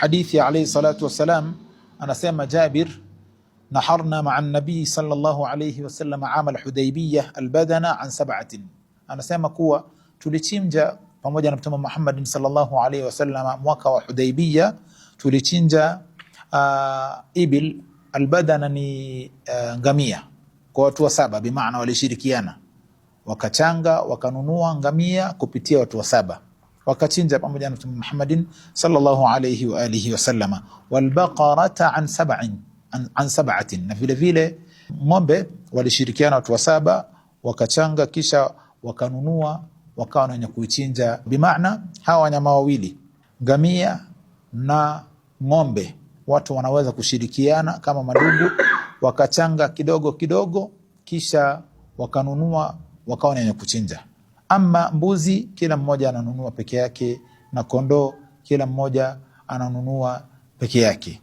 hadithi alayhi salatu wasalam, anasema Jabir, naharna ma'a an-nabii sallallahu alayhi wasallam aam al-Hudaybiyah al-badana an sab'atin, anasema kuwa tulichinja pamoja na Mtume Muhammad sallallahu alayhi wasallam mwaka wa Hudaybiyah, tulichinja ibil. Albadana ni ngamia kwa watu wa saba, bimaana walishirikiana wakachanga wakanunua ngamia kupitia watu wa saba, wakachinja pamoja na Mtume Muhammadin sallallahu alayhi wa alihi wasallama. Walbaqarata an sab'atin, na vile vile ng'ombe walishirikiana watu wa saba wakachanga kisha wakanunua wakawa wenye kuichinja, bimaana hawa wanyama wawili ngamia na ng'ombe watu wanaweza kushirikiana kama madugu, wakachanga kidogo kidogo kisha wakanunua wakawa wenye kuchinja. Ama mbuzi kila mmoja ananunua peke yake, na kondoo kila mmoja ananunua peke yake.